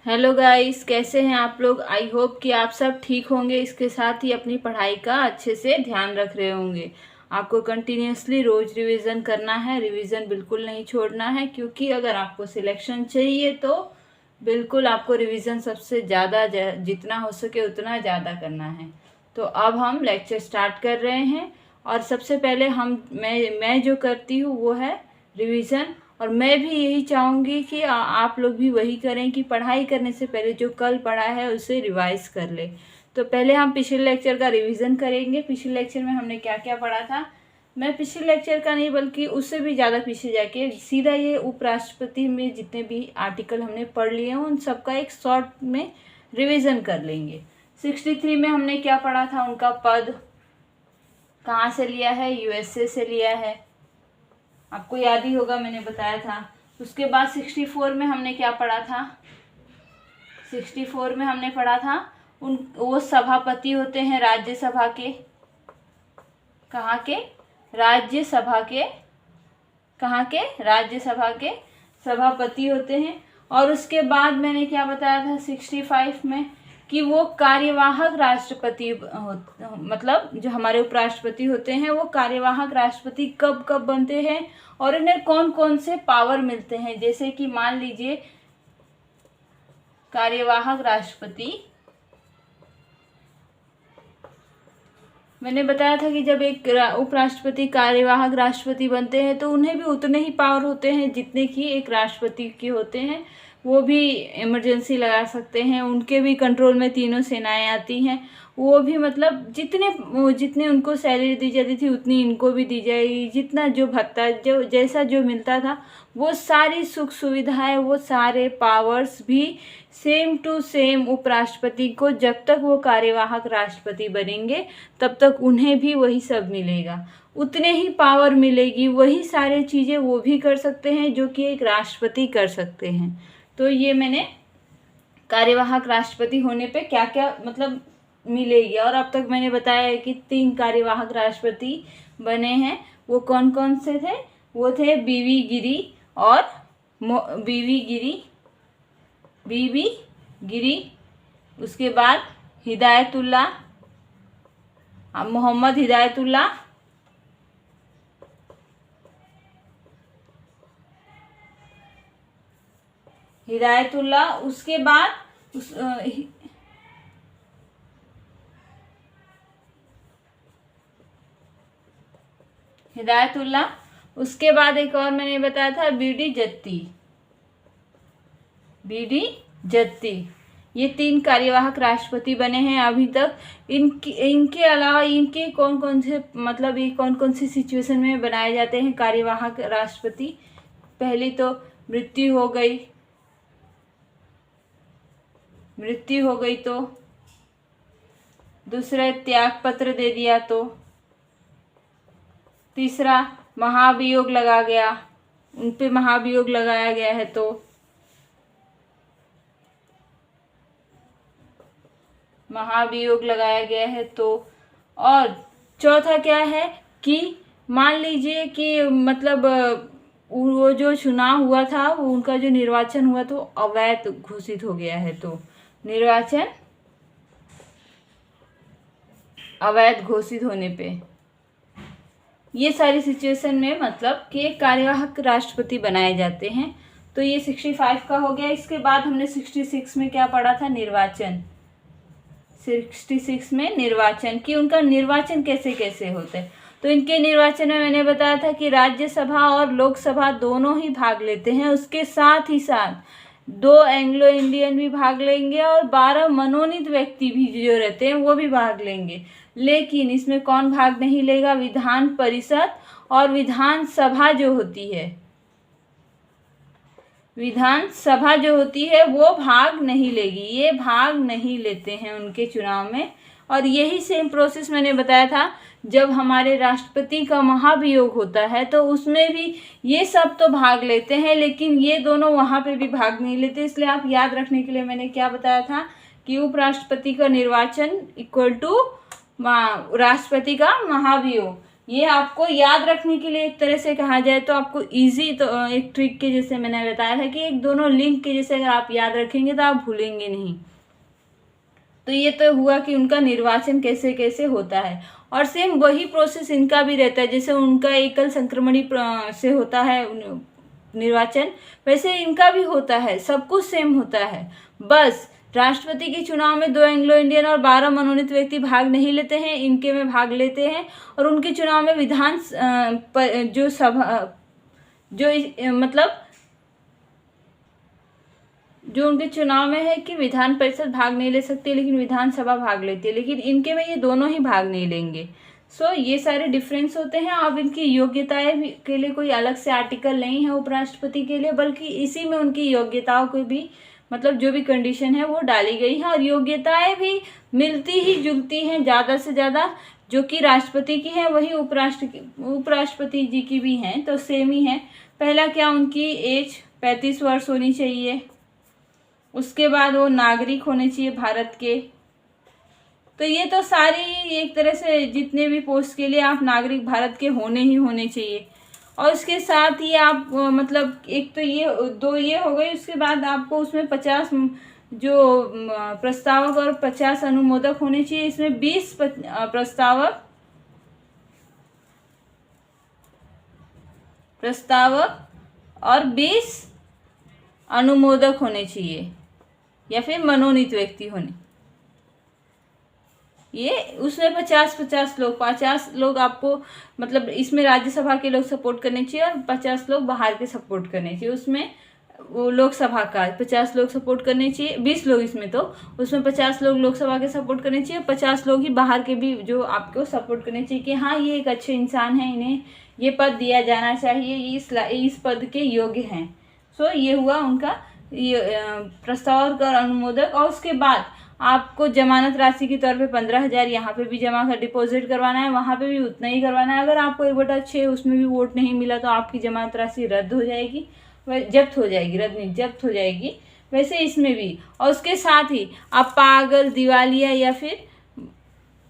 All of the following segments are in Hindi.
हेलो गाइस, कैसे हैं आप लोग। आई होप कि आप सब ठीक होंगे। इसके साथ ही अपनी पढ़ाई का अच्छे से ध्यान रख रहे होंगे। आपको कंटिन्यूअसली रोज रिवीजन करना है। रिवीजन बिल्कुल नहीं छोड़ना है, क्योंकि अगर आपको सिलेक्शन चाहिए तो बिल्कुल आपको रिवीजन सबसे ज़्यादा जितना हो सके उतना ज़्यादा करना है। तो अब हम लेक्चर स्टार्ट कर रहे हैं। और सबसे पहले मैं जो करती हूँ वो है रिवीजन। और मैं भी यही चाहूँगी कि आप लोग भी वही करें कि पढ़ाई करने से पहले जो कल पढ़ा है उसे रिवाइज कर ले। तो पहले हम पिछले लेक्चर का रिवीजन करेंगे। पिछले लेक्चर में हमने क्या क्या पढ़ा था। मैं पिछले लेक्चर का नहीं बल्कि उससे भी ज़्यादा पीछे जाके सीधा ये उपराष्ट्रपति में जितने भी आर्टिकल हमने पढ़ लिए हैं उन सबका एक शॉर्ट में रिवीजन कर लेंगे। 63 में हमने क्या पढ़ा था, उनका पद कहाँ से लिया है, यूएसए से लिया है, आपको याद ही होगा, मैंने बताया था। उसके बाद 64 में हमने क्या पढ़ा था। 64 में हमने पढ़ा था वो सभापति होते हैं राज्यसभा के। कहाँ के? राज्यसभा के। कहाँ के? राज्यसभा के सभापति होते हैं। और उसके बाद मैंने क्या बताया था 65 में कि वो कार्यवाहक राष्ट्रपति मतलब जो हमारे उपराष्ट्रपति होते हैं वो कार्यवाहक राष्ट्रपति कब कब बनते हैं और इन्हें कौन कौन से पावर मिलते हैं। जैसे कि मान लीजिए कार्यवाहक राष्ट्रपति, मैंने बताया था कि जब एक उपराष्ट्रपति कार्यवाहक राष्ट्रपति बनते हैं तो उन्हें भी उतने ही पावर होते हैं जितने कि एक राष्ट्रपति के होते हैं। वो भी इमरजेंसी लगा सकते हैं, उनके भी कंट्रोल में तीनों सेनाएं आती हैं। वो भी मतलब जितने उनको सैलरी दी जाती थी उतनी इनको भी दी जाएगी। जितना जो भत्ता जो जैसा जो मिलता था वो सारी सुख सुविधाएं वो सारे पावर्स भी सेम टू सेम उपराष्ट्रपति को, जब तक वो कार्यवाहक राष्ट्रपति बनेंगे तब तक उन्हें भी वही सब मिलेगा, उतने ही पावर मिलेगी। वही सारे चीज़ें वो भी कर सकते हैं जो कि एक राष्ट्रपति कर सकते हैं। तो ये मैंने कार्यवाहक राष्ट्रपति होने पे क्या क्या मतलब मिलेगी। और अब तक मैंने बताया है कि 3 कार्यवाहक राष्ट्रपति बने हैं। वो कौन कौन से थे? वो थे बीवी गिरी और बीवी गिरी, उसके बाद मोहम्मद हिदायतुल्लाह, उसके बाद हिदायतुल्लाह, उसके बाद एक और मैंने बताया था बीडी जत्ती। ये 3 कार्यवाहक राष्ट्रपति बने हैं अभी तक। इनके अलावा इनके कौन कौन से मतलब ये कौन कौन सी सिचुएशन में बनाए जाते हैं कार्यवाहक राष्ट्रपति। पहली तो मृत्यु हो गई तो, दूसरा त्याग पत्र दे दिया तो, तीसरा महाभियोग लगा गया, उन पे महाभियोग लगाया गया है तो, और चौथा क्या है कि मान लीजिए कि मतलब वो जो चुनाव हुआ था वो उनका जो निर्वाचन हुआ तो अवैध घोषित हो गया है, तो निर्वाचन अवैध घोषित होने पे ये सारी सिचुएशन में मतलब कि कार्यवाहक राष्ट्रपति बनाए जाते हैं। तो ये 65 का हो गया। इसके बाद हमने 66 में क्या पढ़ा था, निर्वाचन। 66 में निर्वाचन कि उनका निर्वाचन कैसे कैसे होता है। तो इनके निर्वाचन में मैंने बताया था कि राज्यसभा और लोकसभा दोनों ही भाग लेते हैं। उसके साथ ही साथ 2 एंग्लो इंडियन भी भाग लेंगे और 12 मनोनीत व्यक्ति भी जो रहते हैं वो भी भाग लेंगे। लेकिन इसमें कौन भाग नहीं लेगा? विधान परिषद और विधानसभा जो होती है वो भाग नहीं लेगी। ये भाग नहीं लेते हैं उनके चुनाव में। और यही सेम प्रोसेस मैंने बताया था जब हमारे राष्ट्रपति का महाभियोग होता है तो उसमें भी ये सब तो भाग लेते हैं, लेकिन ये दोनों वहाँ पे भी भाग नहीं लेते। इसलिए आप याद रखने के लिए मैंने क्या बताया था कि उपराष्ट्रपति का निर्वाचन इक्वल टू राष्ट्रपति का महाभियोग। ये आपको याद रखने के लिए एक तरह से कहा जाए तो आपको इजी, तो एक ट्रिक के जैसे मैंने बताया था कि एक दोनों लिंक के जैसे अगर आप याद रखेंगे तो आप भूलेंगे नहीं। तो ये तो हुआ कि उनका निर्वाचन कैसे कैसे होता है, और सेम वही प्रोसेस इनका भी रहता है। जैसे उनका एकल संक्रमणी से होता है निर्वाचन, वैसे इनका भी होता है, सब कुछ सेम होता है। बस राष्ट्रपति के चुनाव में 2 एंग्लो इंडियन और 12 मनोनीत व्यक्ति भाग नहीं लेते हैं, इनके में भाग लेते हैं। और उनके चुनाव में विधान जो सभा जो मतलब जो उनके चुनाव में है कि विधान परिषद भाग नहीं ले सकती, लेकिन विधानसभा भाग लेती है, लेकिन इनके में ये दोनों ही भाग नहीं लेंगे। सो ये सारे डिफरेंस होते हैं। अब इनकी योग्यताएं भी के लिए कोई अलग से आर्टिकल नहीं है उपराष्ट्रपति के लिए, बल्कि इसी में उनकी योग्यताओं को भी मतलब जो भी कंडीशन है वो डाली गई है, और योग्यताएं भी मिलती ही जुलती हैं ज़्यादा से ज़्यादा। जो कि राष्ट्रपति की है वही उपराष्ट्रपति जी की भी हैं, तो सेम ही है। पहला क्या, उनकी एज 35 वर्ष होनी चाहिए। उसके बाद वो नागरिक होने चाहिए भारत के। तो ये तो सारी एक तरह से जितने भी पोस्ट के लिए आप नागरिक भारत के होने ही होने चाहिए। और उसके साथ ही आप मतलब एक तो ये 2 ये हो गई। उसके बाद आपको उसमें 50 जो प्रस्तावक और 50 अनुमोदक होने चाहिए। इसमें 20 प्रस्तावक और 20 अनुमोदक होने चाहिए, या फिर मनोनीत व्यक्ति होने। ये उसमें 50 लोग आपको मतलब इसमें राज्यसभा के लोग सपोर्ट करने चाहिए, और 50 लोग बाहर के सपोर्ट करने चाहिए। उसमें वो लोकसभा का 50 लोग सपोर्ट करने चाहिए, 20 लोग इसमें, तो उसमें 50 लोग लोकसभा के सपोर्ट करने चाहिए, 50 लोग ही बाहर के भी जो आपको सपोर्ट करने चाहिए कि हाँ ये एक अच्छे इंसान है, इन्हें ये पद दिया जाना चाहिए, इस पद के योग्य हैं। सो ये हुआ उनका प्रस्तावक और अनुमोदक। और उसके बाद आपको जमानत राशि के तौर पे 15,000 यहाँ पे भी जमा कर डिपॉजिट करवाना है, वहाँ पे भी उतना ही करवाना है। अगर आपको 1/6 उसमें भी वोट नहीं मिला तो आपकी जमानत राशि रद्द हो जाएगी, जब्त हो जाएगी, रद्द नहीं जब्त हो जाएगी। वैसे इसमें भी। और उसके साथ ही आप पागल, दिवालिया या फिर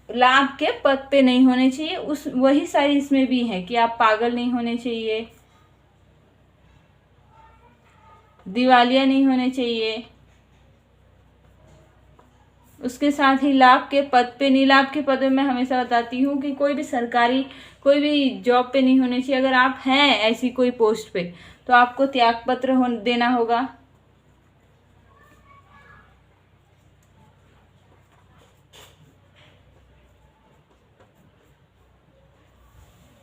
लाभ के पद पे नहीं होने चाहिए। वही सारी इसमें भी है कि आप पागल नहीं होने चाहिए, दिवालिया नहीं होने चाहिए। उसके साथ ही लाभ के पद पे नहीं, लाभ के पद में मैं हमेशा बताती हूँ कि कोई भी सरकारी कोई भी जॉब पे नहीं होने चाहिए। अगर आप हैं ऐसी कोई पोस्ट पे तो आपको त्यागपत्र देना होगा।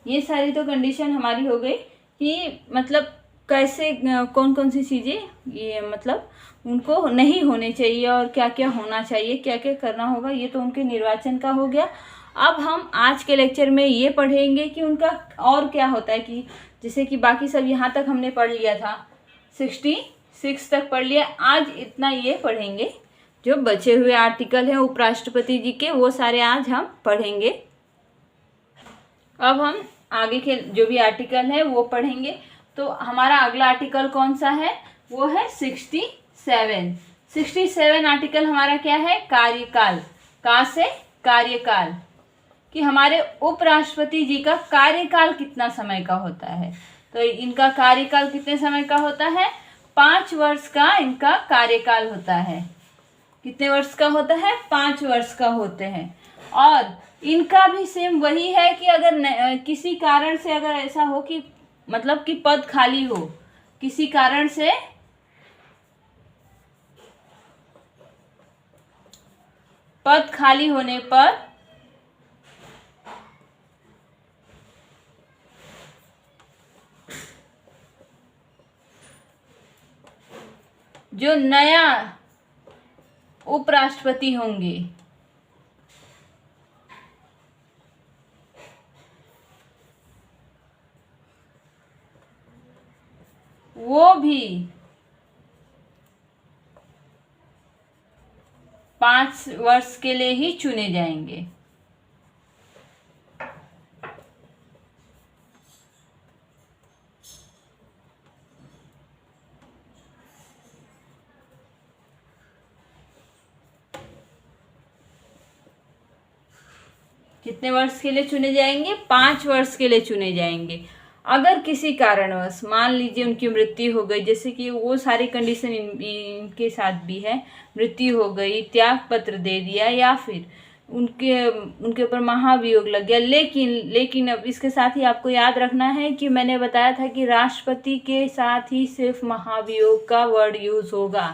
ये सारी तो कंडीशन हमारी हो गई कि मतलब कैसे कौन कौन सी चीज़ें ये मतलब उनको नहीं होने चाहिए, और क्या क्या होना चाहिए, क्या क्या करना होगा। ये तो उनके निर्वाचन का हो गया। अब हम आज के लेक्चर में ये पढ़ेंगे कि उनका और क्या होता है, कि जैसे कि बाकी सब यहाँ तक हमने पढ़ लिया था, 66 तक पढ़ लिया। आज इतना ये पढ़ेंगे, जो बचे हुए आर्टिकल हैं उपराष्ट्रपति जी के, वो सारे आज हम पढ़ेंगे। अब हम आगे के जो भी आर्टिकल है वो पढ़ेंगे। तो हमारा अगला आर्टिकल कौन सा है, वो है 67 आर्टिकल हमारा क्या है, कार्यकाल। का से कार्यकाल, कि हमारे उपराष्ट्रपति जी का कार्यकाल कितना समय का होता है। तो इनका कार्यकाल कितने समय का होता है, 5 वर्ष का इनका कार्यकाल होता है। कितने वर्ष का होता है, 5 वर्ष का होते हैं। और इनका भी सेम वही है कि अगर किसी कारण से अगर ऐसा हो कि मतलब कि पद खाली हो, किसी कारण से पद खाली होने पर जो नया उपराष्ट्रपति होंगे वो भी 5 वर्ष के लिए ही चुने जाएंगे। कितने वर्ष के लिए चुने जाएंगे? 5 वर्ष के लिए चुने जाएंगे। अगर किसी कारणवश मान लीजिए उनकी मृत्यु हो गई, जैसे कि वो सारी कंडीशन इनके साथ भी है, मृत्यु हो गई, त्याग पत्र दे दिया, या फिर उनके ऊपर महाभियोग लग गया। लेकिन अब इसके साथ ही आपको याद रखना है कि मैंने बताया था कि राष्ट्रपति के साथ ही सिर्फ महाभियोग का वर्ड यूज होगा,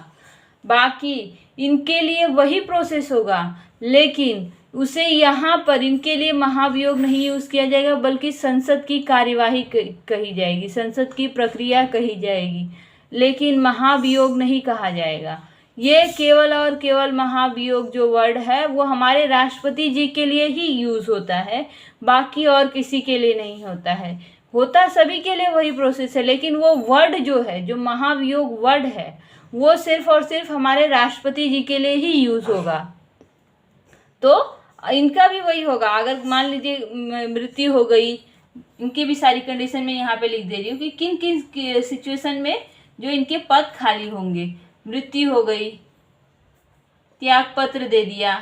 बाकी इनके लिए वही प्रोसेस होगा, लेकिन उसे यहाँ पर इनके लिए महाभियोग नहीं यूज किया जाएगा, बल्कि संसद की कार्यवाही कही जाएगी, संसद की प्रक्रिया कही जाएगी, लेकिन महाभियोग नहीं कहा जाएगा। ये केवल और केवल महाभियोग जो वर्ड है वो हमारे राष्ट्रपति जी के लिए ही यूज होता है, बाकी और किसी के लिए नहीं होता है। होता सभी के लिए वही प्रोसेस है, लेकिन वो वर्ड जो है, जो महाभियोग वर्ड है, वो सिर्फ और सिर्फ हमारे राष्ट्रपति जी के लिए ही यूज होगा। तो इनका भी वही होगा। अगर मान लीजिए मृत्यु हो गई, इनकी भी सारी कंडीशन में यहाँ पे लिख दे रही हूँ कि किन किन सिचुएशन में जो इनके पद खाली होंगे। मृत्यु हो गई, त्याग पत्र दे दिया,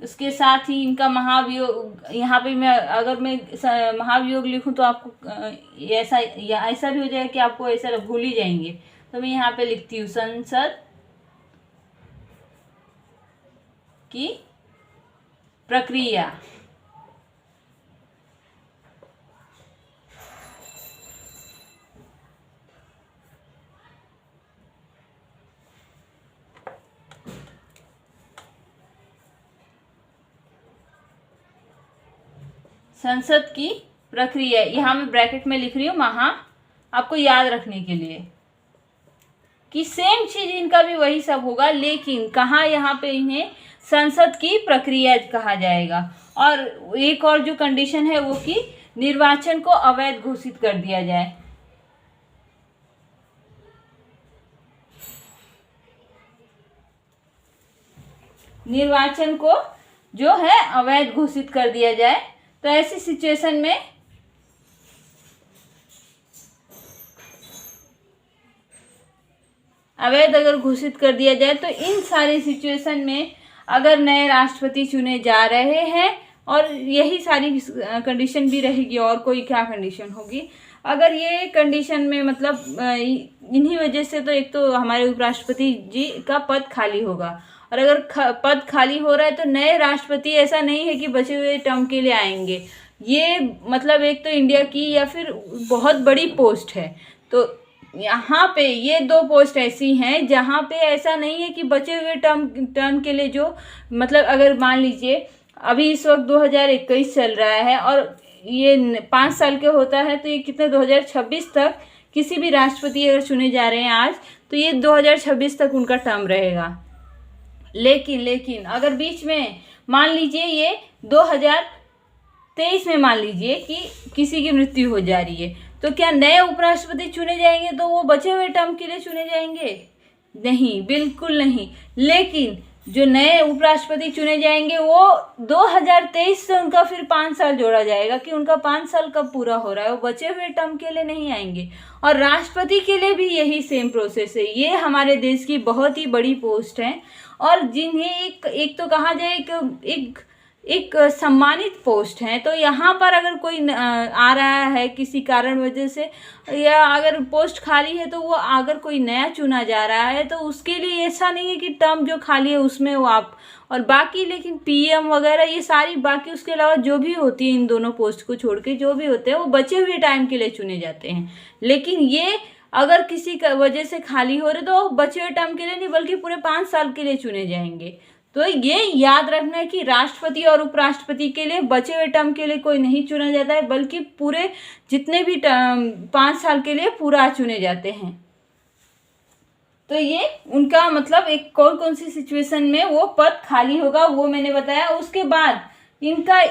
उसके साथ ही इनका महाभियोग, यहाँ पे अगर मैं महाभियोग लिखूं तो आपको ऐसा भी हो जाएगा कि आपको ऐसा भूल ही जाएंगे, तो मैं यहाँ पे लिखती हूँ संसद की प्रक्रिया। संसद की प्रक्रिया, यहाँ मैं ब्रैकेट में लिख रही हूँ आपको याद रखने के लिए कि सेम चीज इनका भी वही सब होगा, लेकिन कहाँ यहाँ पे इन्हें संसद की प्रक्रिया कहा जाएगा। और एक और जो कंडीशन है वो कि निर्वाचन को अवैध घोषित कर दिया जाए। निर्वाचन को जो है अवैध घोषित कर दिया जाए। तो ऐसी सिचुएशन में अवैध अगर घोषित कर दिया जाए तो इन सारी सिचुएशन में अगर नए राष्ट्रपति चुने जा रहे हैं, और यही सारी कंडीशन भी रहेगी, और कोई क्या कंडीशन होगी अगर ये कंडीशन में, मतलब इन्हीं वजह से तो एक तो हमारे उपराष्ट्रपति जी का पद खाली होगा, और अगर पद खाली हो रहा है तो नए राष्ट्रपति ऐसा नहीं है कि बचे हुए टर्म के लिए आएंगे। ये मतलब एक तो इंडिया की या फिर बहुत बड़ी पोस्ट है, तो यहाँ पे ये 2 पोस्ट ऐसी हैं जहाँ पे ऐसा नहीं है कि बचे हुए टर्म के लिए, जो मतलब अगर मान लीजिए अभी इस वक्त 2021 चल रहा है और ये 5 साल के होता है, तो ये कितने 2026 तक किसी भी राष्ट्रपति अगर चुने जा रहे हैं आज, तो ये 2026 तक उनका टर्म रहेगा। लेकिन अगर बीच में मान लीजिए ये 2023 में मान लीजिए कि किसी की मृत्यु हो जा रही है, तो क्या नए उपराष्ट्रपति चुने जाएंगे तो वो बचे हुए टर्म के लिए चुने जाएंगे? नहीं, बिल्कुल नहीं। लेकिन जो नए उपराष्ट्रपति चुने जाएंगे वो 2023 से उनका फिर 5 साल जोड़ा जाएगा कि उनका 5 साल कब पूरा हो रहा है, वो बचे हुए टर्म के लिए नहीं आएंगे। और राष्ट्रपति के लिए भी यही सेम प्रोसेस है। ये हमारे देश की बहुत ही बड़ी पोस्ट है, और जिन्हें एक तो कहा जाए एक सम्मानित पोस्ट है। तो यहाँ पर अगर कोई आ रहा है किसी कारण वजह से, या अगर पोस्ट खाली है, तो वो अगर कोई नया चुना जा रहा है तो उसके लिए ऐसा नहीं है कि टर्म जो खाली है उसमें वो आप, और बाकी लेकिन पीएम वगैरह ये सारी बाकी उसके अलावा जो भी होती है, इन दोनों पोस्ट को छोड़ के जो भी होते हैं वो बचे हुए टाइम के लिए चुने जाते हैं। लेकिन ये अगर किसी वजह से खाली हो रहे तो बचे हुए टर्म के लिए नहीं, बल्कि पूरे 5 साल के लिए चुने जाएंगे। तो ये याद रखना है कि राष्ट्रपति और उपराष्ट्रपति के लिए बचे हुए टर्म के लिए कोई नहीं चुना जाता है, बल्कि पूरे जितने भी 5 साल के लिए पूरा चुने जाते हैं। तो ये उनका मतलब एक कौन सी सिचुएशन में वो पद खाली होगा वो मैंने बताया। उसके बाद इनका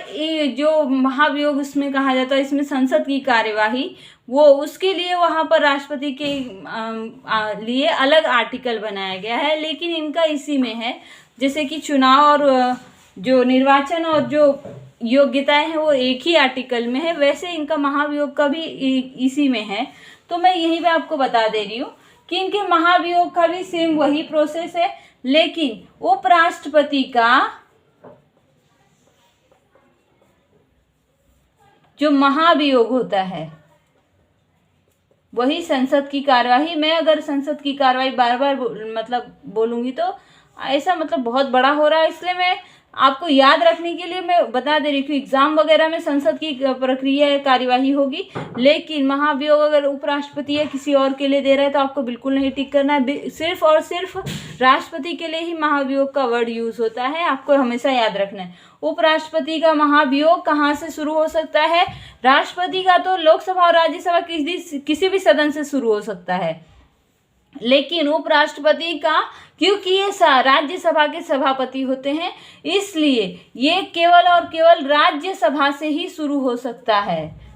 जो महाभियोग उसमें कहा जाता है, इसमें संसद की कार्यवाही, वो उसके लिए वहाँ पर राष्ट्रपति के लिए अलग आर्टिकल बनाया गया है, लेकिन इनका इसी में है। जैसे कि चुनाव और जो निर्वाचन और जो योग्यताएं हैं वो एक ही आर्टिकल में है, वैसे इनका महाभियोग का भी इसी में है। तो मैं यहीं पे आपको बता दे रही हूँ कि इनके महाभियोग का भी सेम वही प्रोसेस है, लेकिन उपराष्ट्रपति का जो महाभियोग होता है वही संसद की कार्यवाही। मैं अगर संसद की कार्यवाही बार बार मतलब बोलूंगी तो ऐसा मतलब बहुत बड़ा हो रहा है, इसलिए मैं आपको याद रखने के लिए मैं बता दे रही हूँ। एग्जाम वगैरह में संसद की प्रक्रिया कार्यवाही होगी, लेकिन महाभियोग अगर उपराष्ट्रपति या किसी और के लिए दे रहा है तो आपको बिल्कुल नहीं टिक करना है। सिर्फ और सिर्फ राष्ट्रपति के लिए ही महाभियोग का वर्ड यूज होता है, आपको हमेशा याद रखना है। उपराष्ट्रपति का महाभियोग कहाँ से शुरू हो सकता है? राष्ट्रपति का तो लोकसभा और राज्यसभा किसी भी सदन से शुरू हो सकता है, लेकिन उपराष्ट्रपति का, क्योंकि ये राज्यसभा के सभापति होते हैं, इसलिए ये केवल और केवल राज्यसभा से ही शुरू हो सकता है।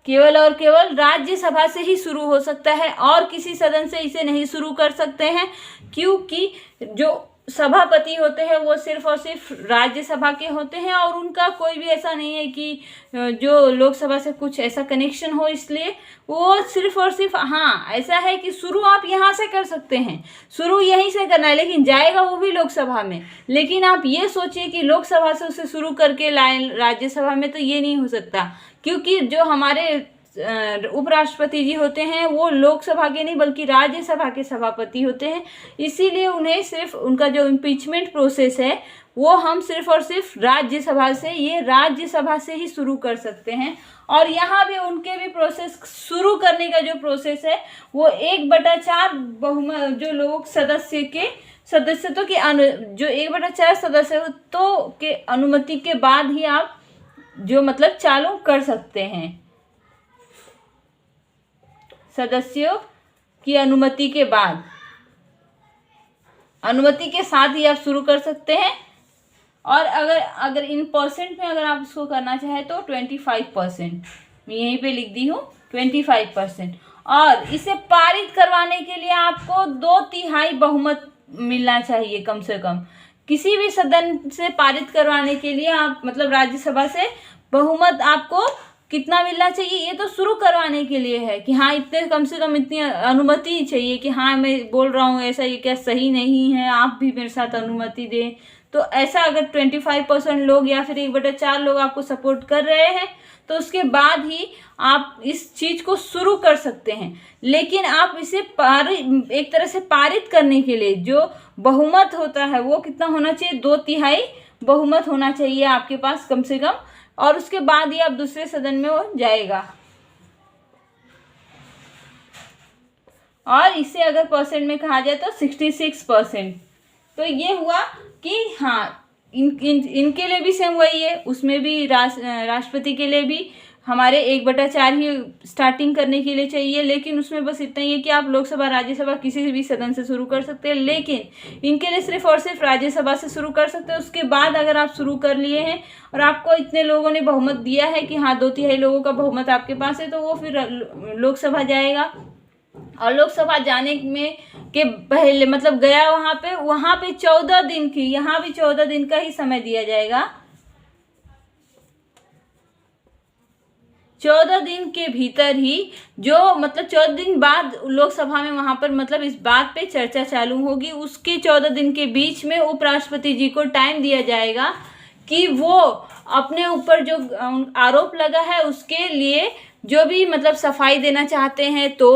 केवल और केवल राज्यसभा से ही शुरू हो सकता है और किसी सदन से इसे नहीं शुरू कर सकते हैं, क्योंकि जो सभापति होते हैं वो सिर्फ और सिर्फ राज्यसभा के होते हैं और उनका कोई भी ऐसा नहीं है कि जो लोकसभा से कुछ ऐसा कनेक्शन हो, इसलिए वो सिर्फ और सिर्फ, हाँ ऐसा है कि शुरू आप यहाँ से कर सकते हैं, शुरू यहीं से करना है, लेकिन जाएगा वो भी लोकसभा में। लेकिन आप ये सोचिए कि लोकसभा से उसे शुरू करके लाएं राज्यसभा में, तो ये नहीं हो सकता, क्योंकि जो हमारे उपराष्ट्रपति जी होते हैं वो लोकसभा के नहीं बल्कि राज्यसभा के सभापति होते हैं, इसीलिए उन्हें सिर्फ उनका जो इम्पीचमेंट प्रोसेस है वो हम सिर्फ और सिर्फ राज्यसभा से, ये राज्यसभा से ही शुरू कर सकते हैं। और यहाँ भी उनके भी प्रोसेस शुरू करने का जो प्रोसेस है वो 1/4 बहुमत जो लोग सदस्यत्व के जो 1/4 सदस्यत्व के अनुमति के बाद ही आप जो मतलब चालू कर सकते हैं। सदस्यों की अनुमति के बाद, अनुमति के साथ ही आप शुरू कर सकते हैं। और अगर इन परसेंट में अगर आप इसको करना चाहें तो 25%, मैं यहीं पे लिख दी हूँ 25%। और इसे पारित करवाने के लिए आपको 2/3 बहुमत मिलना चाहिए कम से कम। किसी भी सदन से पारित करवाने के लिए आप मतलब राज्यसभा से बहुमत आपको कितना मिलना चाहिए? ये तो शुरू करवाने के लिए है कि हाँ इतने कम से कम इतनी अनुमति चाहिए कि हाँ मैं बोल रहा हूँ ऐसा ये क्या सही नहीं है, आप भी मेरे साथ अनुमति दें। तो ऐसा अगर 25% लोग या फिर 1/4 लोग आपको सपोर्ट कर रहे हैं तो उसके बाद ही आप इस चीज को शुरू कर सकते हैं। लेकिन आप इसे एक तरह से पारित करने के लिए जो बहुमत होता है वो कितना होना चाहिए? 2/3 बहुमत होना चाहिए आपके पास कम से कम, और उसके बाद ही आप दूसरे सदन में वो जाएगा। और इसे अगर परसेंट में कहा जाए तो 66%। तो ये हुआ कि हाँ इनके लिए भी सेम वही है, उसमें भी राष्ट्रपति के लिए भी हमारे 1/4 ही स्टार्टिंग करने के लिए चाहिए, लेकिन उसमें बस इतना ही है कि आप लोकसभा राज्यसभा किसी भी सदन से शुरू कर सकते हैं, लेकिन इनके लिए सिर्फ और सिर्फ राज्यसभा से शुरू कर सकते हैं। उसके बाद अगर आप शुरू कर लिए हैं और आपको इतने लोगों ने बहुमत दिया है कि हाँ 2/3 लोगों का बहुमत आपके पास है, तो वो फिर लोकसभा जाएगा। और लोकसभा जाने में के पहले मतलब गया वहाँ पे 14 दिन की, यहाँ भी 14 दिन का ही समय दिया जाएगा। 14 दिन के भीतर ही जो मतलब 14 दिन बाद लोकसभा में वहाँ पर मतलब इस बात पे चर्चा चालू होगी। उसके 14 दिन के बीच में उपराष्ट्रपति जी को टाइम दिया जाएगा कि वो अपने ऊपर जो आरोप लगा है उसके लिए जो भी मतलब सफाई देना चाहते हैं तो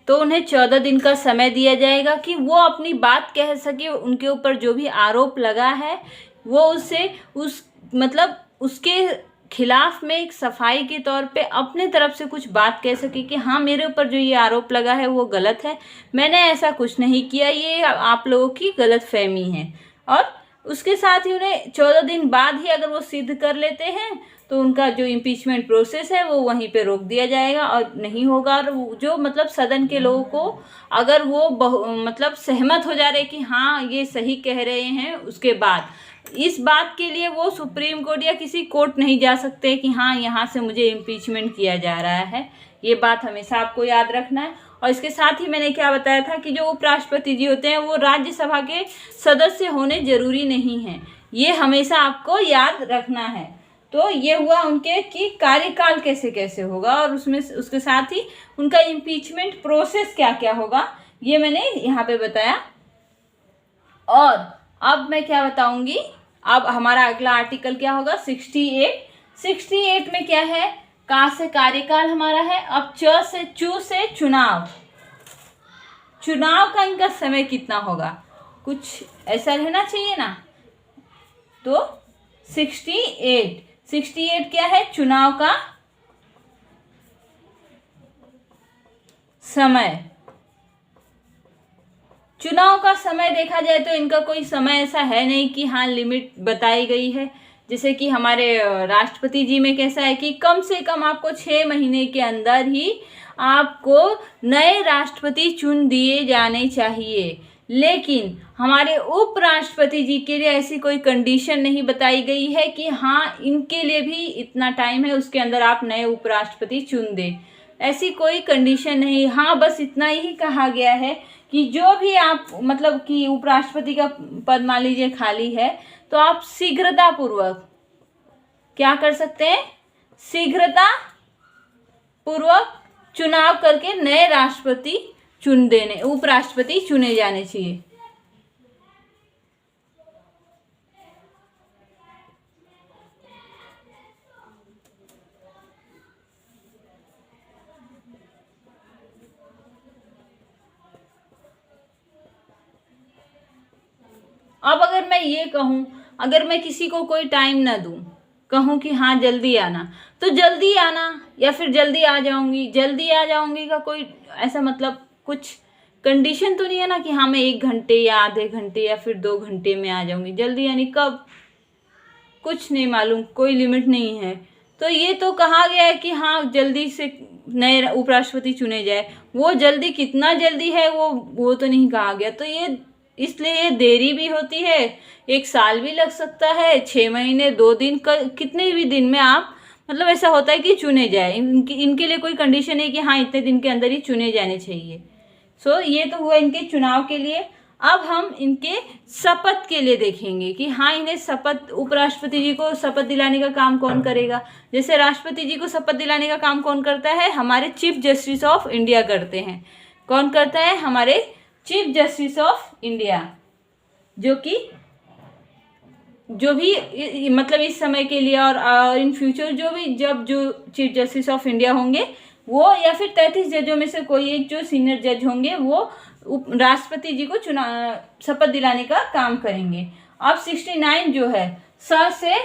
उन्हें 14 दिन का समय दिया जाएगा कि वो अपनी बात कह सके। उनके ऊपर जो भी आरोप लगा है वो उसके खिलाफ में एक सफाई के तौर पे अपने तरफ से कुछ बात कह सके कि हाँ मेरे ऊपर जो ये आरोप लगा है वो गलत है, मैंने ऐसा कुछ नहीं किया, ये आप लोगों की गलतफहमी है। और उसके साथ ही उन्हें 14 दिन बाद ही अगर वो सिद्ध कर लेते हैं तो उनका जो इम्पीचमेंट प्रोसेस है वो वहीं पे रोक दिया जाएगा और नहीं होगा। और जो मतलब सदन के लोगों को अगर वो मतलब सहमत हो जा रहे कि हाँ ये सही कह रहे हैं, उसके बाद इस बात के लिए वो सुप्रीम कोर्ट या किसी कोर्ट नहीं जा सकते कि हाँ यहाँ से मुझे इम्पीचमेंट किया जा रहा है। ये बात हमेशा आपको याद रखना है। और इसके साथ ही मैंने क्या बताया था कि जो उपराष्ट्रपति जी होते हैं वो राज्यसभा के सदस्य होने जरूरी नहीं हैं, ये हमेशा आपको याद रखना है। तो ये हुआ उनके कि कार्यकाल कैसे कैसे होगा और उसमें उसके साथ ही उनका इम्पीचमेंट प्रोसेस क्या क्या होगा, ये मैंने यहाँ पे बताया। और अब मैं क्या बताऊंगी, अब हमारा अगला आर्टिकल क्या होगा, 68 में क्या है, का से कार्यकाल हमारा है। अब चू से चुनाव का इनका समय कितना होगा, कुछ ऐसा रहना चाहिए ना। तो 68 क्या है, चुनाव का समय। चुनाव का समय देखा जाए तो इनका कोई समय ऐसा है नहीं कि हाँ लिमिट बताई गई है। जैसे कि हमारे राष्ट्रपति जी में कैसा है कि कम से कम आपको 6 महीने के अंदर ही आपको नए राष्ट्रपति चुन दिए जाने चाहिए। लेकिन हमारे उपराष्ट्रपति जी के लिए ऐसी कोई कंडीशन नहीं बताई गई है कि हाँ इनके लिए भी इतना टाइम है उसके अंदर आप नए उपराष्ट्रपति चुन दें, ऐसी कोई कंडीशन नहीं। हाँ बस इतना ही कहा गया है कि जो भी आप मतलब कि उपराष्ट्रपति का पद मान लीजिए खाली है तो आप शीघ्रता पूर्वक क्या कर सकते हैं, शीघ्रता पूर्वक चुनाव करके नए राष्ट्रपति उपराष्ट्रपति चुने जाने चाहिए। अब अगर मैं ये कहूँ, अगर मैं किसी को कोई टाइम ना दूँ, कहूँ कि हाँ जल्दी आना, तो जल्दी आना या फिर जल्दी आ जाऊंगी का कोई ऐसा मतलब कुछ कंडीशन तो नहीं है ना कि हाँ मैं 1 घंटे या आधे घंटे या फिर 2 घंटे में आ जाऊंगी। जल्दी यानी कब, कुछ नहीं मालूम, कोई लिमिट नहीं है। तो ये तो कहा गया है कि हाँ जल्दी से नए उपराष्ट्रपति चुने जाए, वो जल्दी कितना जल्दी है वो तो नहीं कहा गया। तो ये इसलिए ये देरी भी होती है, 1 साल भी लग सकता है, 6 महीने 2 दिन कितने भी दिन में आप मतलब ऐसा होता है कि चुने जाए। इनके लिए कोई कंडीशन है कि हाँ इतने दिन के अंदर ही चुने जाने चाहिए। सो ये तो हुआ इनके चुनाव के लिए। अब हम इनके शपथ के लिए देखेंगे कि हाँ इन्हें शपथ, उपराष्ट्रपति जी को शपथ दिलाने का काम कौन करेगा। जैसे राष्ट्रपति जी को शपथ दिलाने का काम कौन करता है, हमारे चीफ जस्टिस ऑफ इंडिया करते हैं। कौन करता है, हमारे चीफ जस्टिस ऑफ इंडिया, जो भी मतलब इस समय के लिए और इन फ्यूचर जो चीफ जस्टिस ऑफ इंडिया होंगे वो या फिर 33 जजों में से कोई एक जो सीनियर जज होंगे वो राष्ट्रपति जी को शपथ दिलाने का काम करेंगे। अब 69 जो है, स से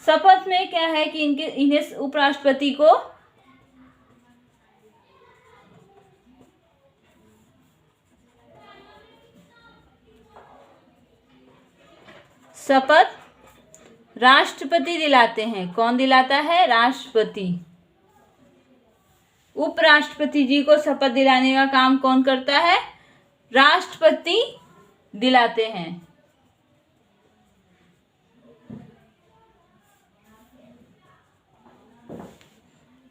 शपथ में क्या है कि इन्हें उपराष्ट्रपति को शपथ राष्ट्रपति दिलाते हैं। कौन दिलाता है, राष्ट्रपति। उपराष्ट्रपति जी को शपथ दिलाने का काम कौन करता है, राष्ट्रपति दिलाते हैं।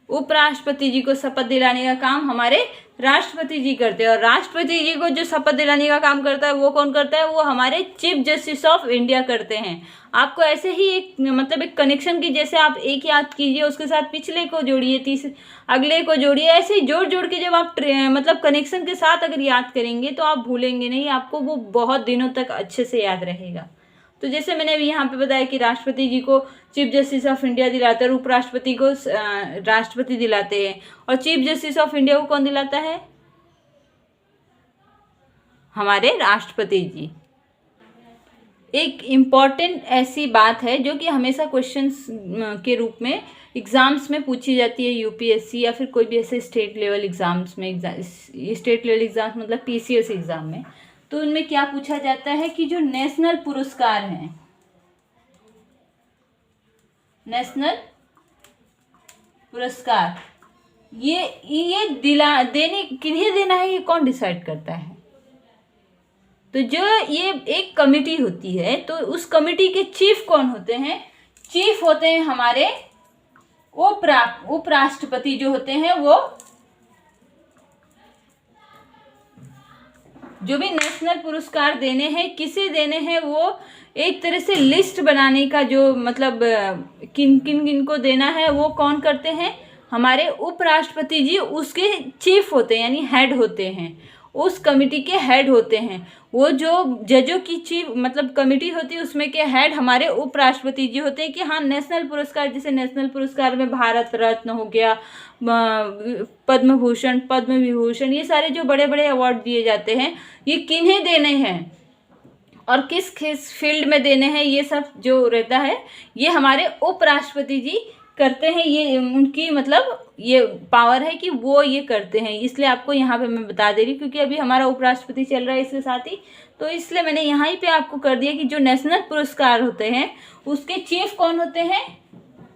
उपराष्ट्रपति जी को शपथ दिलाने का काम हमारे राष्ट्रपति जी करते हैं। और राष्ट्रपति जी को जो शपथ दिलाने का काम करता है वो कौन करता है, वो हमारे चीफ जस्टिस ऑफ इंडिया करते हैं। आपको ऐसे ही एक मतलब एक कनेक्शन की जैसे आप एक याद कीजिए उसके साथ पिछले को जोड़िए, अगले को जोड़िए, ऐसे ही जोड़ के जब आप मतलब कनेक्शन के साथ अगर याद करेंगे तो आप भूलेंगे नहीं, आपको वो बहुत दिनों तक अच्छे से याद रहेगा। तो जैसे मैंने अभी यहाँ पे बताया कि राष्ट्रपति जी को चीफ जस्टिस ऑफ इंडिया दिलाते हैं और उपराष्ट्रपति को राष्ट्रपति दिलाते हैं, और चीफ जस्टिस ऑफ इंडिया को कौन दिलाता है, हमारे राष्ट्रपति जी। एक इम्पॉर्टेंट ऐसी बात है जो कि हमेशा क्वेश्चंस के रूप में एग्जाम्स में पूछी जाती है, यूपीएससी या फिर कोई भी ऐसे स्टेट लेवल एग्जाम्स में, स्टेट लेवल एग्जाम्स मतलब पीसीएस एग्जाम में। तो उनमें क्या पूछा जाता है कि जो नेशनल पुरस्कार हैं, नेशनल पुरस्कार ये किन्हें देना है, ये कौन डिसाइड करता है। तो जो ये एक कमिटी होती है, तो उस कमिटी के चीफ कौन होते हैं, चीफ होते हैं हमारे उपराष्ट्रपति जो होते हैं। वो जो भी नेशनल पुरस्कार देने हैं, किसे देने हैं, वो एक तरह से लिस्ट बनाने का जो मतलब किन को देना है वो कौन करते हैं, हमारे उपराष्ट्रपति जी उसके चीफ होते हैं, यानी हेड होते हैं, उस कमिटी के हेड होते हैं। वो जो जजों की चीफ मतलब कमिटी होती है उसमें के हेड हमारे उपराष्ट्रपति जी होते हैं। कि हाँ, नेशनल पुरस्कार, जैसे नेशनल पुरस्कार में भारत रत्न हो गया, पद्म भूषण, पद्म विभूषण, ये सारे जो बड़े बड़े अवार्ड दिए जाते हैं, ये किन्हें देने हैं और किस किस फील्ड में देने हैं, ये सब जो रहता है ये हमारे उपराष्ट्रपति जी करते हैं। ये उनकी मतलब ये पावर है कि वो ये करते हैं। इसलिए आपको यहाँ पे मैं बता दे रही हूँ, क्योंकि अभी हमारा उपराष्ट्रपति चल रहा है इसके साथ ही, तो इसलिए मैंने यहाँ ही पे आपको कर दिया कि जो नेशनल पुरस्कार होते हैं उसके चीफ कौन होते हैं,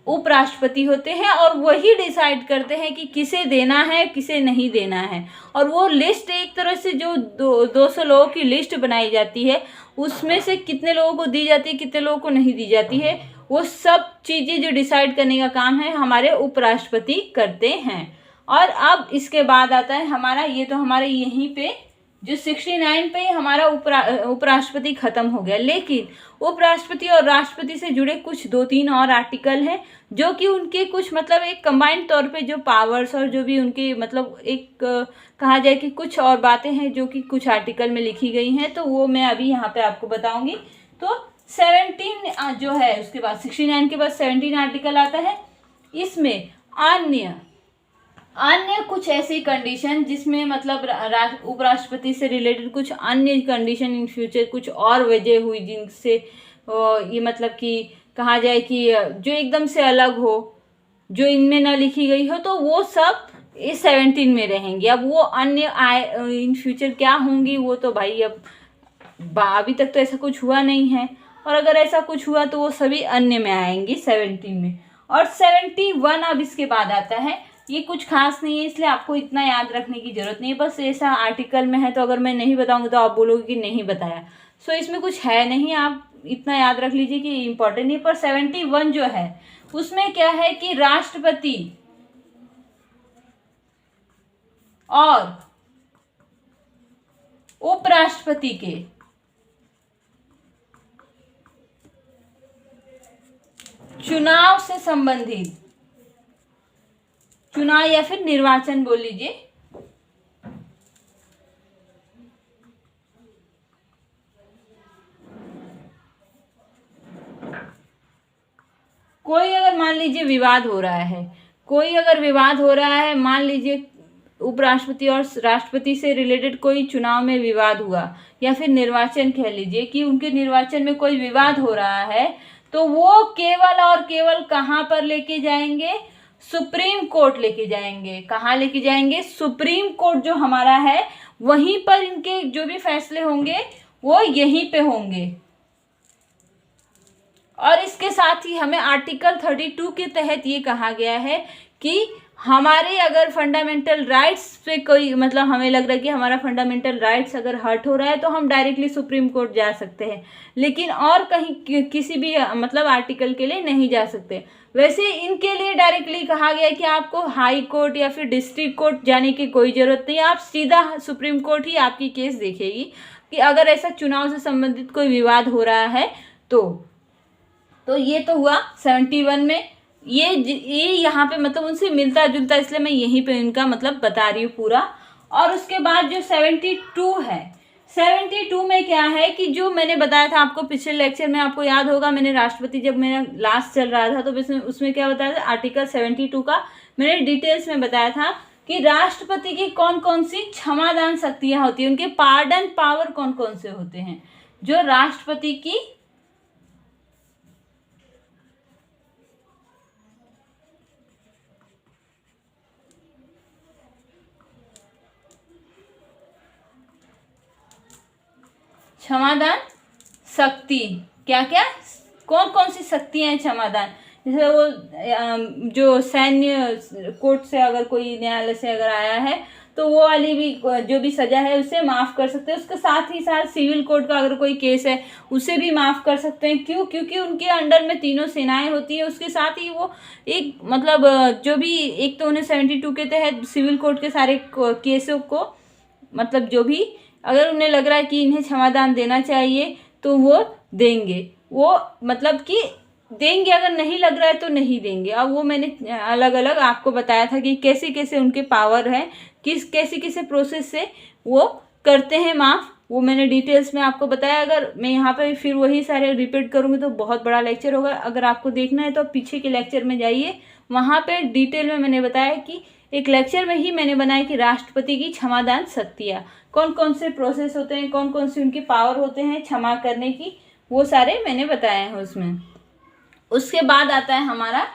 उपराष्ट्रपति होते हैं। और वही डिसाइड करते हैं कि किसे देना है किसे नहीं देना है। और वो लिस्ट एक तरह से जो 200 लोगों की लिस्ट बनाई जाती है, उसमें से कितने लोगों को दी जाती है कितने लोगों को नहीं दी जाती है, वो सब चीज़ें जो डिसाइड करने का काम है हमारे उपराष्ट्रपति करते हैं। और अब इसके बाद आता है हमारा, ये तो हमारे यहीं पे जो 69 पे हमारा उपराष्ट्रपति खत्म हो गया। लेकिन उपराष्ट्रपति और राष्ट्रपति से जुड़े कुछ 2-3 और आर्टिकल हैं जो कि उनके कुछ मतलब एक कंबाइंड तौर पे जो पावर्स और जो भी उनके मतलब एक कहा जाए कि कुछ और बातें हैं जो कि कुछ आर्टिकल में लिखी गई हैं, तो वो मैं अभी यहाँ पे आपको बताऊंगी। तो 17 जो है उसके बाद 69 के बाद 17 आर्टिकल आता है। इसमें अन्य कुछ ऐसी कंडीशन जिसमें मतलब उपराष्ट्रपति से रिलेटेड कुछ अन्य कंडीशन इन फ्यूचर कुछ और वजह हुई जिनसे ये मतलब कि कहा जाए कि जो एकदम से अलग हो, जो इनमें ना लिखी गई हो, तो वो सब इस 17 में रहेंगी। अब वो अन्य इन फ्यूचर क्या होंगी वो तो भाई अब अभी तक तो ऐसा कुछ हुआ नहीं है, और अगर ऐसा कुछ हुआ तो वो सभी अन्य में आएंगी 17 में। और 71 अब इसके बाद आता है। ये कुछ खास नहीं है, इसलिए आपको इतना याद रखने की जरूरत नहीं है। बस ऐसा आर्टिकल में है तो अगर मैं नहीं बताऊंगी तो आप बोलोगे कि नहीं बताया। सो इसमें कुछ है नहीं, आप इतना याद रख लीजिए कि इम्पोर्टेंट नहीं। पर 71 जो है उसमें क्या है कि राष्ट्रपति और उपराष्ट्रपति के चुनाव से संबंधित, चुनाव या फिर निर्वाचन बोल लीजिए, कोई अगर मान लीजिए विवाद हो रहा है, कोई अगर विवाद हो रहा है, मान लीजिए उपराष्ट्रपति और राष्ट्रपति से रिलेटेड कोई चुनाव में विवाद हुआ, या फिर निर्वाचन कह लीजिए कि उनके निर्वाचन में कोई विवाद हो रहा है, तो वो केवल और केवल कहाँ पर लेके जाएंगे, सुप्रीम कोर्ट लेके जाएंगे। कहाँ लेके जाएंगे, सुप्रीम कोर्ट जो हमारा है वहीं पर इनके जो भी फैसले होंगे वो यहीं पे होंगे। और इसके साथ ही हमें आर्टिकल 32 के तहत ये कहा गया है कि हमारे अगर फंडामेंटल राइट्स पे कोई मतलब हमें लग रहा है कि हमारा फंडामेंटल राइट्स अगर हर्ट हो रहा है तो हम डायरेक्टली सुप्रीम कोर्ट जा सकते हैं, लेकिन और कहीं किसी भी मतलब आर्टिकल के लिए नहीं जा सकते। वैसे इनके लिए डायरेक्टली कहा गया है कि आपको हाई कोर्ट या फिर डिस्ट्रिक्ट कोर्ट जाने की कोई ज़रूरत नहीं, आप सीधा सुप्रीम कोर्ट ही आपकी केस देखेगी कि अगर ऐसा चुनाव से संबंधित कोई विवाद हो रहा है तो ये तो हुआ 71 में। ये यहाँ पे मतलब उनसे मिलता जुलता, इसलिए मैं यहीं पे इनका मतलब बता रही हूँ पूरा। और उसके बाद जो 72 है, 72 में क्या है कि जो मैंने बताया था आपको पिछले लेक्चर में, आपको याद होगा मैंने राष्ट्रपति जब मेरा लास्ट चल रहा था तो उसमें क्या बताया था, आर्टिकल 72 का मैंने डिटेल्स में बताया था कि राष्ट्रपति की कौन कौन सी क्षमादान शक्तियाँ होती हैं, उनके पार्डन पावर कौन कौन से होते हैं। जो राष्ट्रपति की क्षमादान शक्ति, क्या क्या कौन कौन सी शक्तियां हैं क्षमादान, जैसे वो जो सैन्य कोर्ट से अगर कोई न्यायालय से अगर आया है तो वो वाली भी जो भी सजा है उसे माफ़ कर सकते हैं। उसके साथ ही साथ सिविल कोर्ट का अगर कोई केस है उसे भी माफ़ कर सकते हैं। क्यों? क्योंकि उनके अंडर में तीनों सेनाएं होती है। उसके साथ ही वो एक मतलब जो भी एक तो उन्हें 72 के तहत सिविल कोर्ट के सारे केसों को मतलब जो भी अगर उन्हें लग रहा है कि इन्हें क्षमादान देना चाहिए तो वो देंगे। वो मतलब कि देंगे, अगर नहीं लग रहा है तो नहीं देंगे। अब वो मैंने अलग अलग आपको बताया था कि कैसे कैसे उनके पावर है, कैसे कैसे प्रोसेस से वो करते हैं माफ़, वो मैंने डिटेल्स में आपको बताया। अगर मैं यहाँ पे फिर वही सारे रिपीट करूँगी तो बहुत बड़ा लेक्चर होगा। अगर आपको देखना है तो पीछे के लेक्चर में जाइए, वहाँ पे डिटेल में मैंने बताया कि एक लेक्चर में ही मैंने बनाया कि राष्ट्रपति की क्षमादान शक्तियाँ कौन कौन से प्रोसेस होते हैं, कौन कौन से उनकी पावर होते हैं क्षमा करने की, वो सारे मैंने बताए हैं उसमें। उसके बाद आता है हमारा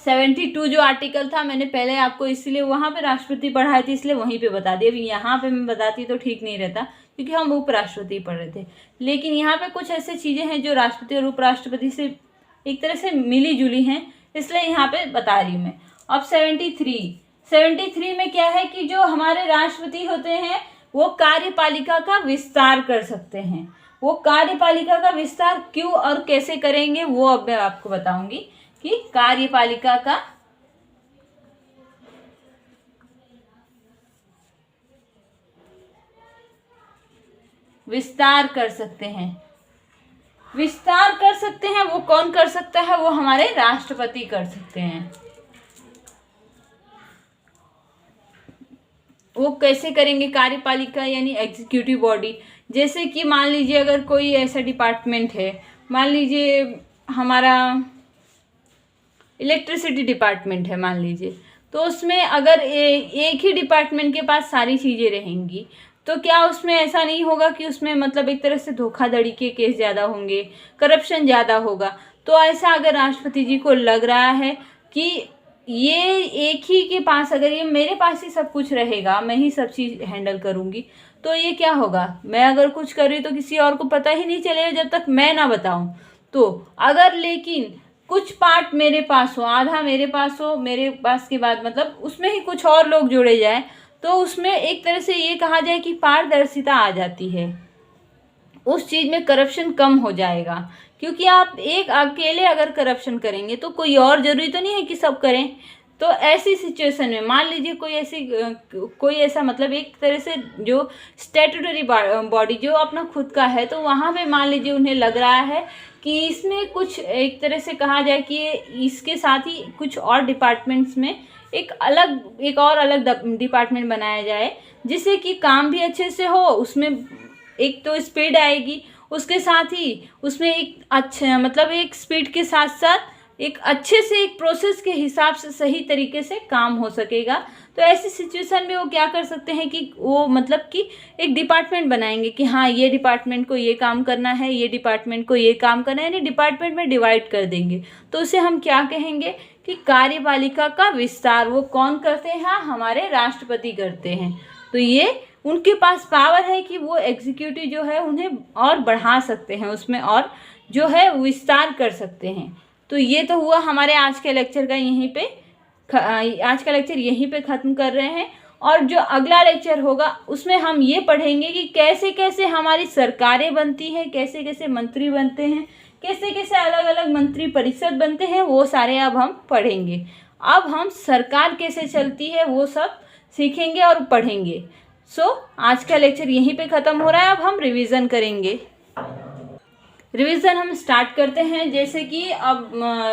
72 जो आर्टिकल था, मैंने पहले आपको इसलिए वहाँ पे राष्ट्रपति पढ़ाई थी इसलिए वहीं पे बता दिया। अभी यहाँ पे मैं बताती तो ठीक नहीं रहता क्योंकि हम उपराष्ट्रपति पढ़ रहे थे, लेकिन यहाँ पे कुछ ऐसे चीज़ें हैं जो राष्ट्रपति और उपराष्ट्रपति से एक तरह से मिली जुली हैं, इसलिए यहाँ पे बता रही हूँ मैं। अब 73 में क्या है कि जो हमारे राष्ट्रपति होते हैं वो कार्यपालिका का विस्तार कर सकते हैं। वो कार्यपालिका का विस्तार क्यों और कैसे करेंगे वो अब मैं आपको बताऊंगी कि कार्यपालिका का विस्तार कर सकते हैं। विस्तार कर सकते हैं वो कौन कर सकता है, वो हमारे राष्ट्रपति कर सकते हैं। वो कैसे करेंगे कार्यपालिका यानी एग्जीक्यूटिव बॉडी, जैसे कि मान लीजिए अगर कोई ऐसा डिपार्टमेंट है, मान लीजिए हमारा इलेक्ट्रिसिटी डिपार्टमेंट है मान लीजिए, तो उसमें अगर एक ही डिपार्टमेंट के पास सारी चीज़ें रहेंगी तो क्या उसमें ऐसा नहीं होगा कि उसमें मतलब एक तरह से धोखाधड़ी के केस ज़्यादा होंगे, करप्शन ज़्यादा होगा। तो ऐसा अगर राष्ट्रपति जी को लग रहा है कि ये एक ही के पास अगर ये मेरे पास ही सब कुछ रहेगा, मैं ही सब चीज़ हैंडल करूँगी, तो ये क्या होगा, मैं अगर कुछ कर रही तो किसी और को पता ही नहीं चलेगा जब तक मैं ना बताऊँ। तो अगर लेकिन कुछ पार्ट मेरे पास हो, आधा मेरे पास हो, मेरे पास के बाद मतलब उसमें ही कुछ और लोग जोड़े जाए, तो उसमें एक तरह से ये कहा जाए कि पारदर्शिता आ जाती है, उस चीज़ में करप्शन कम हो जाएगा। क्योंकि आप एक अकेले अगर करप्शन करेंगे तो कोई और जरूरी तो नहीं है कि सब करें। तो ऐसी सिचुएशन में मान लीजिए कोई ऐसा मतलब एक तरह से जो स्टैट्यूटरी बॉडी जो अपना खुद का है, तो वहाँ पे मान लीजिए उन्हें लग रहा है कि इसमें कुछ एक तरह से कहा जाए कि इसके साथ ही कुछ और डिपार्टमेंट्स में एक और अलग डिपार्टमेंट बनाया जाए जिससे कि काम भी अच्छे से हो, उसमें एक तो स्पीड आएगी, उसके साथ ही उसमें एक अच्छा मतलब एक स्पीड के साथ साथ एक अच्छे से एक प्रोसेस के हिसाब से सही तरीके से काम हो सकेगा। तो ऐसी सिचुएशन में वो क्या कर सकते हैं कि वो मतलब कि एक डिपार्टमेंट बनाएंगे कि हाँ ये डिपार्टमेंट को ये काम करना है, ये डिपार्टमेंट को ये काम करना है, यानी डिपार्टमेंट में डिवाइड कर देंगे। तो उसे हम क्या कहेंगे कि कार्यपालिका का विस्तार वो कौन करते हैं, हाँ हमारे राष्ट्रपति करते हैं। तो ये उनके पास पावर है कि वो एग्जीक्यूटिव जो है उन्हें और बढ़ा सकते हैं, उसमें और जो है विस्तार कर सकते हैं। तो ये तो हुआ हमारे आज के लेक्चर का, आज का लेक्चर यहीं पे ख़त्म कर रहे हैं। और जो अगला लेक्चर होगा उसमें हम ये पढ़ेंगे कि कैसे कैसे हमारी सरकारें बनती हैं, कैसे कैसे मंत्री बनते हैं, कैसे कैसे अलग अलग मंत्री परिषद बनते हैं, वो सारे अब हम पढ़ेंगे। अब हम सरकार कैसे चलती है वो सब सीखेंगे और पढ़ेंगे। आज का लेक्चर यहीं पे ख़त्म हो रहा है। अब हम रिवीजन करेंगे। रिवीजन हम स्टार्ट करते हैं। जैसे कि अब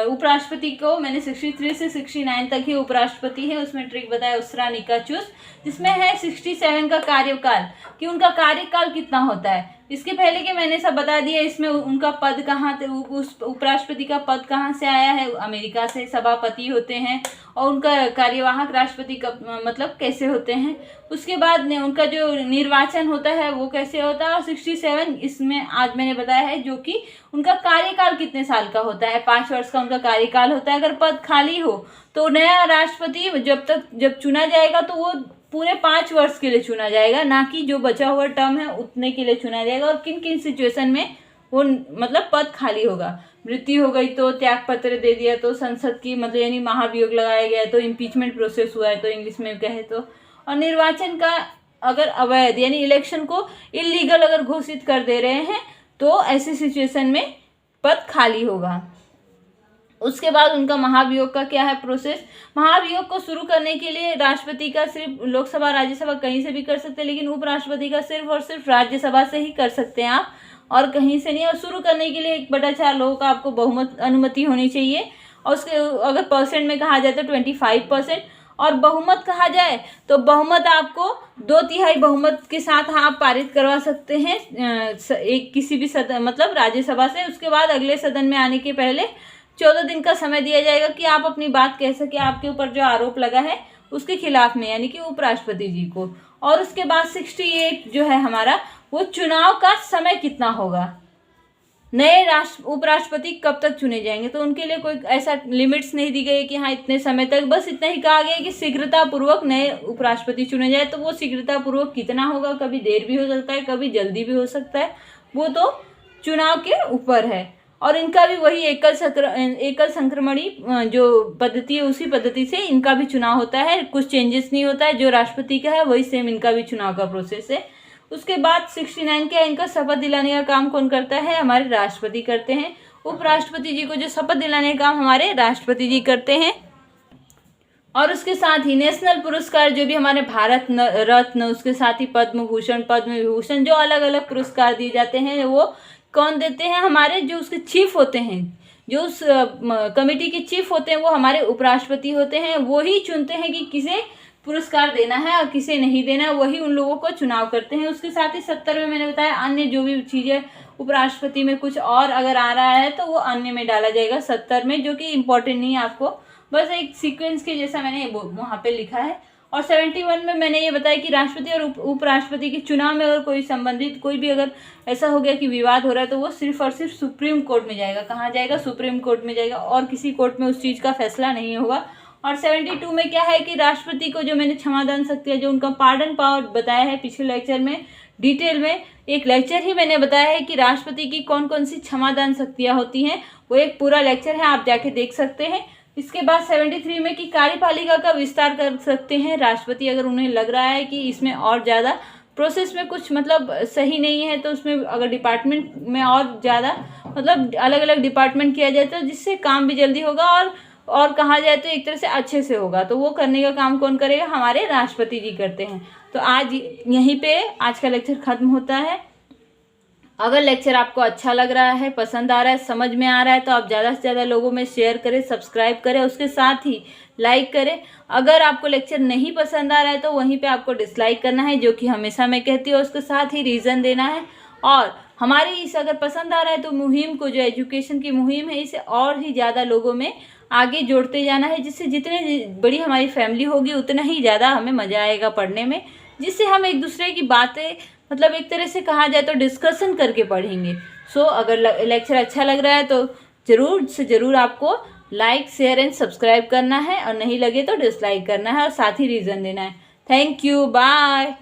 उपराष्ट्रपति को मैंने 63 से 69 तक ही उपराष्ट्रपति है, उसमें ट्रिक बताया उसरा निकाचुस, जिसमें है 67 का कार्यकाल कि उनका कार्यकाल कितना होता है। इसके पहले कि मैंने सब बता दिया, इसमें उनका पद कहाँ थे, उस उपराष्ट्रपति का पद कहाँ से आया है, अमेरिका से सभापति होते हैं, और उनका कार्यवाहक राष्ट्रपति का मतलब कैसे होते हैं। उसके बाद उनका जो निर्वाचन होता है वो कैसे होता है, और 67 इसमें आज मैंने बताया है जो कि उनका कार्यकाल कितने साल का होता है, 5 वर्ष का उनका कार्यकाल होता है। अगर पद खाली हो तो नया राष्ट्रपति जब चुना जाएगा तो वो पूरे 5 वर्ष के लिए चुना जाएगा, ना कि जो बचा हुआ टर्म है उतने के लिए चुना जाएगा। और किन किन सिचुएशन में वो मतलब पद खाली होगा, मृत्यु हो गई तो, त्याग पत्र दे दिया तो, संसद की मतलब यानी महाभियोग लगाया गया तो, इम्पीचमेंट प्रोसेस हुआ है तो इंग्लिश में कहे तो, और निर्वाचन का अगर अवैध यानी इलेक्शन को इलीगल अगर घोषित कर दे रहे हैं तो ऐसी सिचुएशन में पद खाली होगा। उसके बाद उनका महाभियोग का क्या है प्रोसेस। महाभियोग को शुरू करने के लिए राष्ट्रपति का सिर्फ लोकसभा राज्यसभा कहीं से भी कर सकते हैं, लेकिन उपराष्ट्रपति का सिर्फ और सिर्फ राज्यसभा से ही कर सकते हैं आप। और कहीं से नहीं। और शुरू करने के लिए 1/4 लोगों का आपको बहुमत अनुमति होनी चाहिए, और उसके अगर परसेंट में कहा जाए तो 25%, और बहुमत कहा जाए तो बहुमत आपको 2/3 बहुमत के साथ आप पारित करवा सकते हैं एक किसी भी सदन मतलब राज्यसभा से। उसके बाद अगले सदन में आने के पहले 14 दिन का समय दिया जाएगा कि आप अपनी बात कह सके आपके ऊपर जो आरोप लगा है उसके खिलाफ में, यानी कि उपराष्ट्रपति जी को। और उसके बाद 68 जो है हमारा, वो चुनाव का समय कितना होगा, नए उपराष्ट्रपति कब तक चुने जाएंगे। तो उनके लिए कोई ऐसा लिमिट्स नहीं दी गई कि हाँ इतने समय तक, बस इतना ही कहा गया कि शीघ्रतापूर्वक नए उपराष्ट्रपति चुने जाए। तो वो शीघ्रतापूर्वक कितना होगा, कभी देर भी हो सकता है, कभी जल्दी भी हो सकता है, वो तो चुनाव के ऊपर है। और इनका भी वही एकल संक्रमणी जो पद्धति है उसी पद्धति से इनका भी चुनाव होता है, कुछ चेंजेस नहीं होता है। जो राष्ट्रपति का है वही सेम इनका भी चुनाव का प्रोसेस है। उसके बाद 69 के इनका शपथ दिलाने का काम कौन करता है, हमारे राष्ट्रपति करते हैं। उपराष्ट्रपति जी को जो शपथ दिलाने का काम हमारे राष्ट्रपति जी करते हैं। और उसके साथ ही नेशनल पुरस्कार जो भी हमारे भारत रत्न, उसके साथ ही पद्म भूषण, पद्म विभूषण, जो अलग अलग पुरस्कार दिए जाते हैं वो कौन देते हैं, हमारे जो उसके चीफ होते हैं, जो उस कमेटी के चीफ होते हैं वो हमारे उपराष्ट्रपति होते हैं। वो ही चुनते हैं कि किसे पुरस्कार देना है और किसे नहीं देना है, वही उन लोगों को चुनाव करते हैं। उसके साथ ही 70 में मैंने बताया अन्य जो भी चीज़ें उपराष्ट्रपति में कुछ और अगर आ रहा है तो वो अन्य में डाला जाएगा 70 में, जो कि इम्पोर्टेंट नहीं है, आपको बस एक सीक्वेंस के जैसा मैंने वहाँ पे लिखा है। और 71 में मैंने ये बताया कि राष्ट्रपति और उपराष्ट्रपति के चुनाव में अगर कोई संबंधित कोई भी अगर ऐसा हो गया कि विवाद हो रहा है तो वो सिर्फ और सिर्फ सुप्रीम कोर्ट में जाएगा। कहाँ जाएगा, सुप्रीम कोर्ट में जाएगा, और किसी कोर्ट में उस चीज़ का फैसला नहीं होगा। और 72 में क्या है कि राष्ट्रपति को जो मैंने क्षमादान शक्ति है, जो उनका पार्डन पावर बताया है पिछले लेक्चर में डिटेल में, एक लेक्चर ही मैंने बताया है कि राष्ट्रपति की कौन कौन सी क्षमादान शक्तियाँ होती हैं, वो एक पूरा लेक्चर है, आप जाके देख सकते हैं। इसके बाद 73 में कि कार्यपालिका का विस्तार कर सकते हैं राष्ट्रपति, अगर उन्हें लग रहा है कि इसमें और ज़्यादा प्रोसेस में कुछ मतलब सही नहीं है तो उसमें अगर डिपार्टमेंट में और ज़्यादा मतलब अलग अलग डिपार्टमेंट किया जाए तो जिससे काम भी जल्दी होगा और कहा जाए तो एक तरह से अच्छे से होगा, तो वो करने का काम कौन करेगा, हमारे राष्ट्रपति जी करते हैं। तो आज यहीं पे आज का लेक्चर खत्म होता है। अगर लेक्चर आपको अच्छा लग रहा है, पसंद आ रहा है, समझ में आ रहा है तो आप ज़्यादा से ज़्यादा लोगों में शेयर करें, सब्सक्राइब करें, उसके साथ ही लाइक करें। अगर आपको लेक्चर नहीं पसंद आ रहा है तो वहीं पे आपको डिसलाइक करना है, जो कि हमेशा मैं कहती हूँ, उसके साथ ही रीज़न देना है। और हमारी इस अगर पसंद आ रहा है तो मुहिम को, जो एजुकेशन की मुहिम है, इसे और ही ज़्यादा लोगों में आगे जोड़ते जाना है, जिससे जितने बड़ी हमारी फैमिली होगी उतना ही ज़्यादा हमें मज़ा आएगा पढ़ने में, जिससे हम एक दूसरे की बातें मतलब एक तरह से कहा जाए तो डिस्कशन करके पढ़ेंगे। सो अगर लेक्चर अच्छा लग रहा है तो ज़रूर से ज़रूर आपको लाइक, शेयर एंड सब्सक्राइब करना है, और नहीं लगे तो डिसलाइक करना है और साथ ही रीज़न देना है। Thank you, bye.